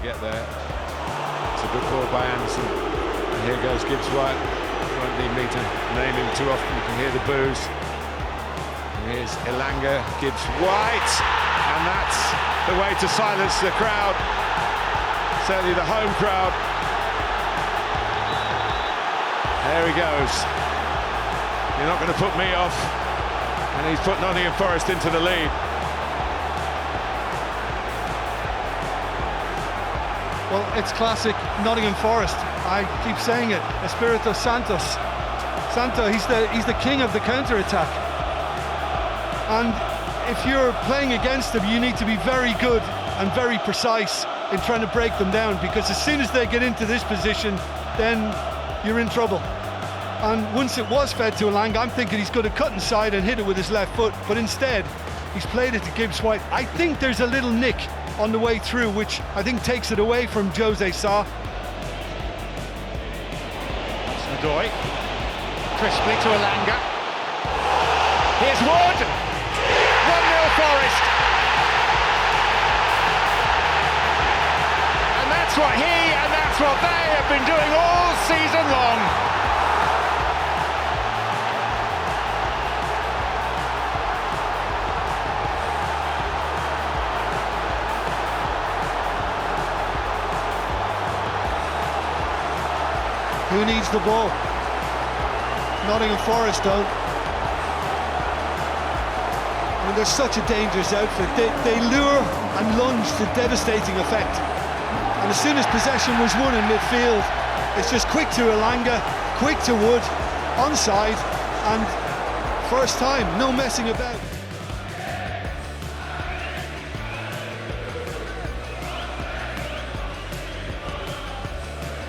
get there. It's a good ball by Anderson. And here goes Gibbs White. You won't need me to name him too often, you can hear the boos. And here's Elanga, Gibbs White, and that's the way to silence the crowd. Certainly the home crowd. There he goes. You're not going to put me off. And he's put Nottingham Forest into the lead. Well, it's classic Nottingham Forest. I keep saying it. Espirito Santos. He's the king of the counter-attack. And if you're playing against them, you need to be very good and very precise in trying to break them down, because as soon as they get into this position, then you're in trouble. And once it was fed to Elanga, I'm thinking he's going to cut inside and hit it with his left foot, but instead he's played it to Gibbs White. I think there's a little nick on the way through, which I think takes it away from Jose Sa. Snedoy, crisply to Elanga. Here's Wood. 1-0 Forest. And that's what he and that's what they have been doing all season long. Who needs the ball? Nottingham Forest don't. I mean, they're such a dangerous outfit. They lure and lunge to devastating effect. And as soon as possession was won in midfield, it's just quick to Elanga, quick to Wood, onside, and first time, no messing about.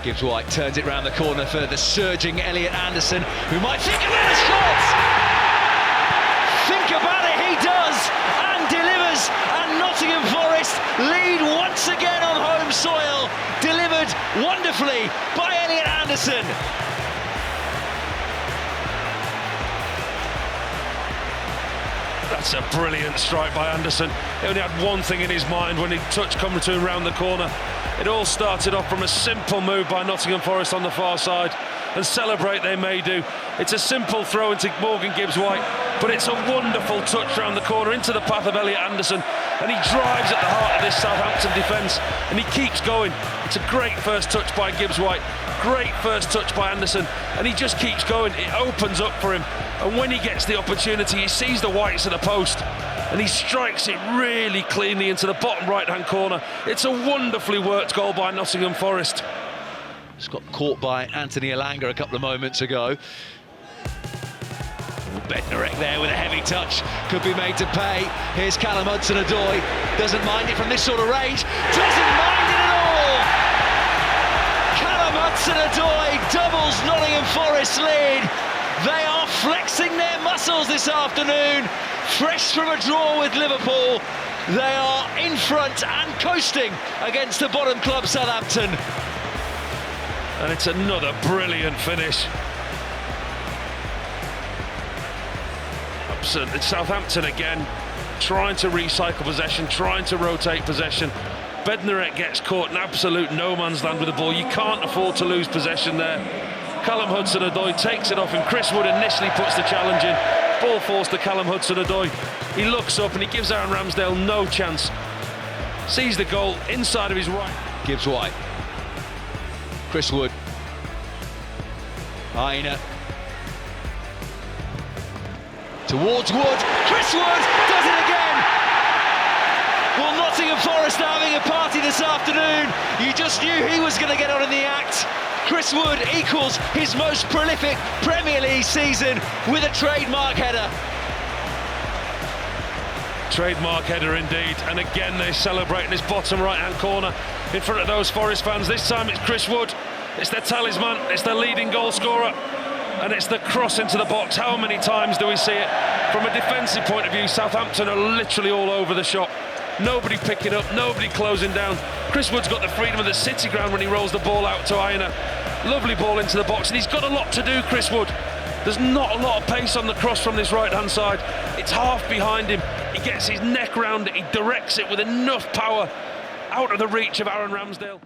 Gibbs White turns it round the corner for the surging Elliot Anderson, who might think about a shot! Think about it, he does, and delivers, and Nottingham Forest lead once again on home soil, delivered wonderfully by Elliot Anderson. That's a brilliant strike by Anderson. He only had one thing in his mind when he touched Cumberton round the corner. It all started off from a simple move by Nottingham Forest on the far side, and celebrate they may do. It's a simple throw into Morgan Gibbs White, but it's a wonderful touch round the corner into the path of Elliot Anderson, and he drives at the heart of this Southampton defence, and he keeps going. It's a great first touch by Gibbs White, great first touch by Anderson, and he just keeps going. It opens up for him, and when he gets the opportunity, he sees the whites of the post, and he strikes it really cleanly into the bottom right-hand corner. It's a wonderfully worked goal by Nottingham Forest. Just got caught by Anthony Elanga a couple of moments ago. Bednarek there with a heavy touch, could be made to pay. Here's Callum Hudson-Odoi, doesn't mind it from this sort of range, doesn't mind it at all! Callum Hudson-Odoi doubles Nottingham Forest's lead. They are flexing their muscles this afternoon, fresh from a draw with Liverpool. They are in front and coasting against the bottom club Southampton. And it's another brilliant finish. It's Southampton again, trying to recycle possession, trying to rotate possession. Bednarek gets caught in absolute no man's land with the ball. You can't afford to lose possession there. Callum Hudson-Odoi takes it off him. Chris Wood initially puts the challenge in. Ball falls to Callum Hudson-Odoi. He looks up and he gives Aaron Ramsdale no chance. Sees the goal inside of his right. Gibbs White. Chris Wood. Aina. Towards Wood. Chris Wood does it again! Well, Nottingham Forest are having a party this afternoon. You just knew he was going to get on in the act. Chris Wood equals his most prolific Premier League season with a trademark header. Trademark header indeed, and again they celebrate in this bottom right-hand corner in front of those Forest fans. This time it's Chris Wood, it's their talisman, it's their leading goal scorer, and it's the cross into the box. How many times do we see it? From a defensive point of view, Southampton are literally all over the shop. Nobody picking up, nobody closing down. Chris Wood's got the freedom of the City ground when he rolls the ball out to Aina. Lovely ball into the box, and he's got a lot to do, Chris Wood. There's not a lot of pace on the cross from this right-hand side. It's half behind him. He gets his neck round it, he directs it with enough power out of the reach of Aaron Ramsdale.